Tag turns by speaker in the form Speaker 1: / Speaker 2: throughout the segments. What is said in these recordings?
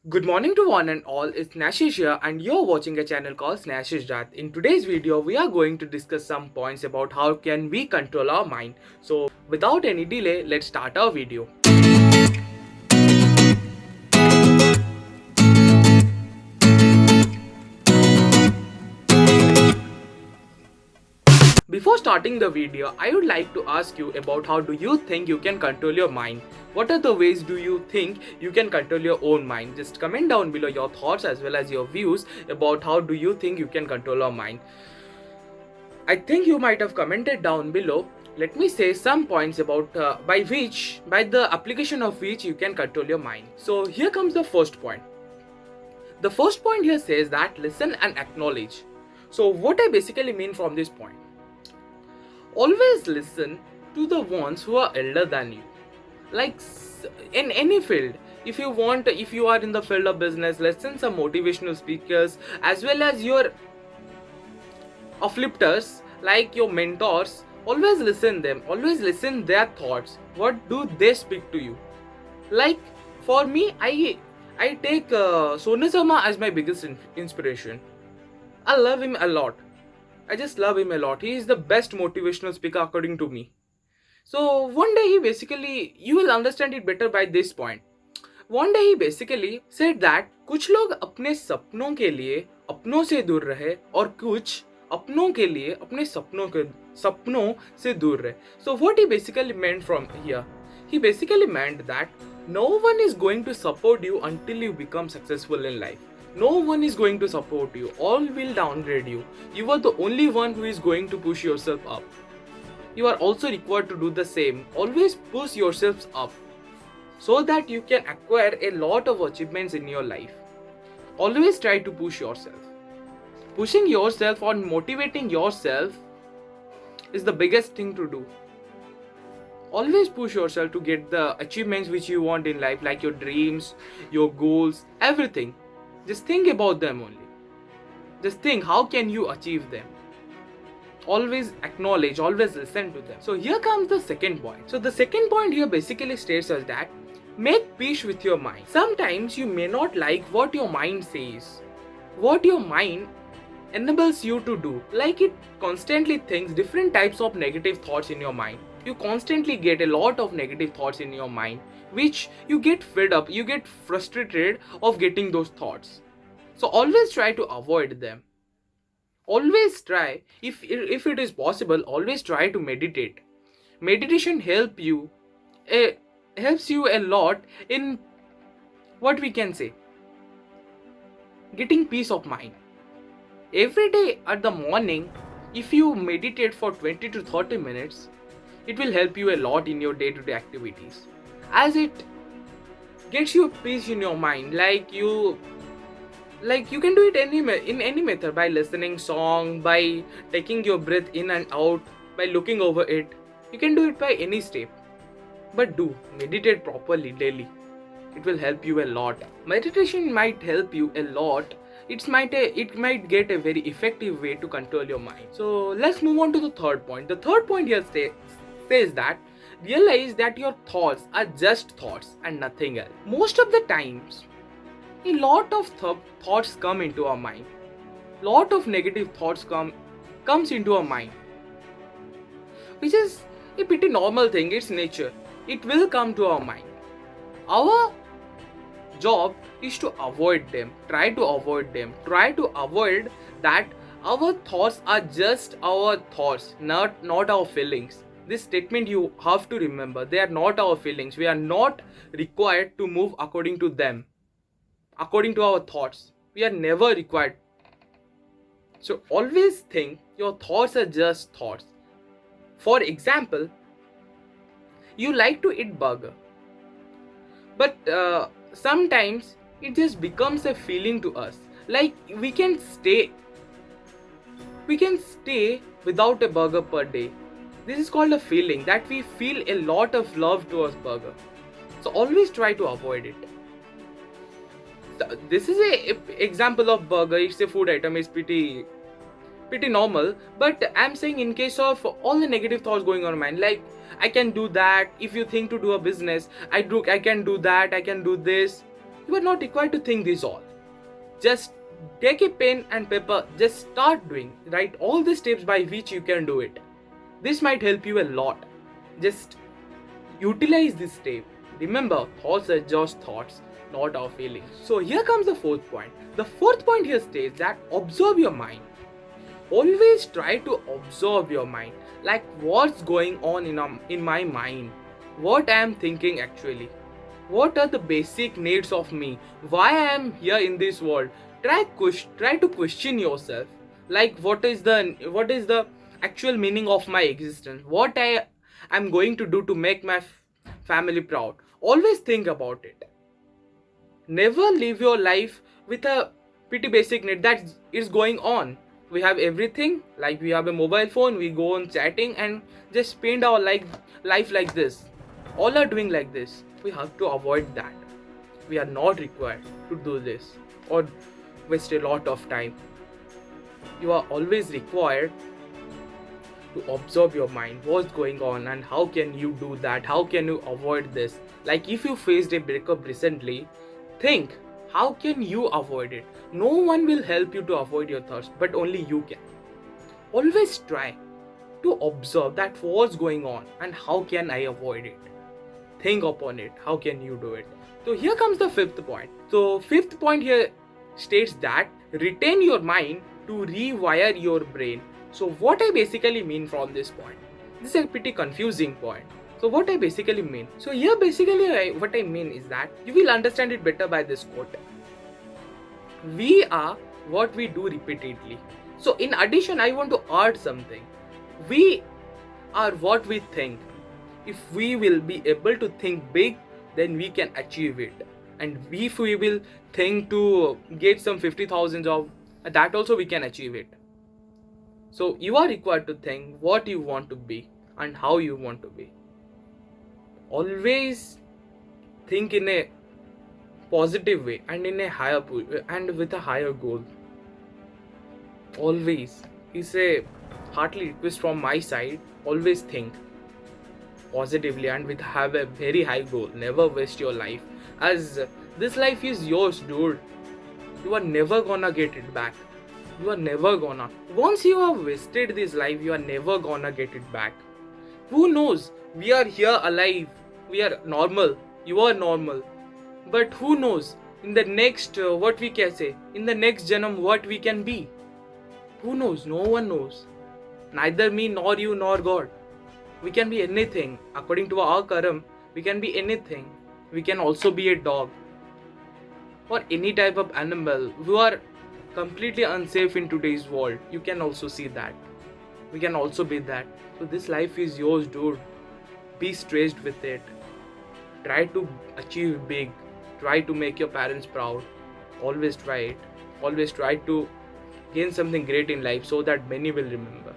Speaker 1: Good morning to one and all, it's Nashish here and you're watching a channel called Nashish Rat. In today's video, we are going to discuss some points about how can we control our mind. So without any delay, let's start our video. Before starting the video, I would like to ask you about how do you think you can control your mind? What are the ways do you think you can control your own mind? Just comment down below your thoughts as well as your views about how do you think you can control your mind. I think you might have commented down below. Let me say some points about by the application of which you can control your mind. So here comes the first point. The first point here says that listen and acknowledge. So what I basically mean from this point, always listen to the ones who are elder than you. Like in any field, if you are in the field of business, listen some motivational speakers as well as your uplifters like your mentors. Always listen them, always listen their thoughts. What do they speak to you? Like for me, I take Sonu Sama as my biggest inspiration. I love him a lot. I just love him a lot. He is the best motivational speaker according to me. So one day he basically, you will understand it better by this point. One day he basically said that कुछ लोग अपने सपनों के लिए अपनों से दूर रहे और कुछ अपनों के लिए अपने सपनों से दूर रहे. So what he basically meant from here, he basically meant that no one is going to support you until you become successful in life. No one is going to support you. All will downgrade you. You are the only one who is going to push yourself up. You are also required to do the same. Always push yourselves up so that you can acquire a lot of achievements in your life. Always try to push yourself. Pushing yourself or motivating yourself is the biggest thing to do. Always push yourself to get the achievements which you want in life, like your dreams, your goals, everything. Just think about them only. Just think how can you achieve them. Always acknowledge, always listen to them. So here comes the second point. So the second point here basically states us that make peace with your mind. Sometimes you may not like what your mind says, what your mind enables you to do. Like it constantly thinks different types of negative thoughts in your mind. You constantly get a lot of negative thoughts in your mind, which you get fed up, you get frustrated of getting those thoughts. So always try to avoid them. Always try, if it is possible, always try to meditate. Meditation helps you a lot in, what we can say, getting peace of mind. Every day at the morning, if you meditate for 20 to 30 minutes, it will help you a lot in your day-to-day activities, as it gets you peace in your mind. Like you can do it in any method, by listening song, by taking your breath in and out, by looking over it. You can do it by any step, but do meditate properly daily. It will help you a lot. Meditation might help you a lot. It might get a very effective way to control your mind. So let's move on to the third point. The third point here says that realize that your thoughts are just thoughts and nothing else. Most of the times a lot of thoughts come into our mind. Lot of negative thoughts comes into our mind, which is a pretty normal thing. It's nature. It will come to our mind. Our job is to avoid them. Try to avoid them. Try to avoid that. Our thoughts are just our thoughts, not our feelings. This statement you have to remember. They are not our feelings. We are not required to move according to them, according to our thoughts. We are never required. So always think your thoughts are just thoughts. For example, you like to eat burger, but sometimes it just becomes a feeling to us. Like we can stay without a burger per day. This is called a feeling, that we feel a lot of love towards burger. So always try to avoid it. This is a example of burger. It's a food item. It's pretty normal, but I'm saying in case of all the negative thoughts going on in mind, like I can do that. If you think to do a business, I can do that, I can do this. You are not required to think this all. Just take a pen and paper, just start doing. Write all the steps by which you can do it. This might help you a lot. Just utilize this step. Remember, thoughts are just thoughts, not our feelings. So here comes the fourth point. The fourth point here states that observe your mind. Always try to observe your mind. Like what's going on in my mind. What I am thinking actually. What are the basic needs of me? Why I am here in this world? Try to question yourself. Like what is the actual meaning of my existence? What I am going to do to make my family proud? Always think about it. Never live your life with a pretty basic need that is going on. We have everything, like we have a mobile phone, we go on chatting and just spend our life like this. All are doing like this. We have to avoid that. We are not required to do this or waste a lot of time. You are always required to observe your mind, what's going on and how can you do that, how can you avoid this. Like if you faced a breakup recently, think how can you avoid it. No one will help you to avoid your thoughts, but only you can. Always try to observe that what's going on and how can I avoid it. Think upon it, how can you do it. So here comes the fifth point. So fifth point here states that retain your mind to rewire your brain. So what I basically mean from this point, this is a pretty confusing point. So what I basically mean, so here basically what I mean is that you will understand it better by this quote. We are what we do repeatedly. So in addition, I want to add something. We are what we think. If we will be able to think big, then we can achieve it. And if we will think to get some 50,000 of that, also we can achieve it. So you are required to think what you want to be and how you want to be. Always think in a positive way and in a higher and with a higher goal. Always, it's a heartily request from my side. Always think positively and with have a very high goal. Never waste your life, as this life is yours, dude. You are never gonna get it back. You are never gonna. Once you have wasted this life, you are never gonna get it back. Who knows? We are here alive. We are normal. You are normal. But who knows? In the next, what we can say, in the next janam, what we can be? Who knows? No one knows. Neither me, nor you, nor God. We can be anything. According to our karam, we can be anything. We can also be a dog. Or any type of animal. We are completely unsafe in today's world. You can also see that. We can also be that. So this life is yours, dude. Be stressed with it. Try to achieve big. Try to make your parents proud. Always try it. Always try to gain something great in life so that many will remember.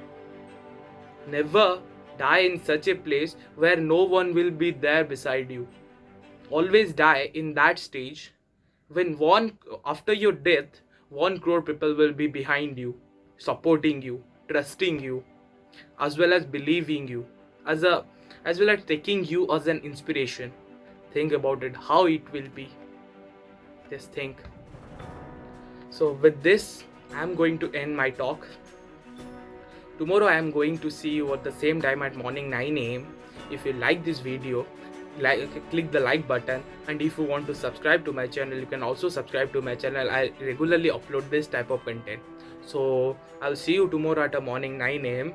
Speaker 1: Never die in such a place where no one will be there beside you. Always die in that stage when after your death, 1 crore people will be behind you, supporting you, trusting you, as well as believing you, as well as taking you as an inspiration. Think about it, how it will be. Just think. So with this, I am going to end my talk. Tomorrow I am going to see you at the same time at morning 9 a.m. If you like this video, click the like button, and if you want to subscribe to my channel, you can also subscribe to my channel. I regularly upload this type of content. So I'll see you tomorrow at a morning 9 a.m.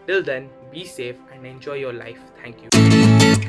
Speaker 1: Till then, be safe and enjoy your life. Thank you.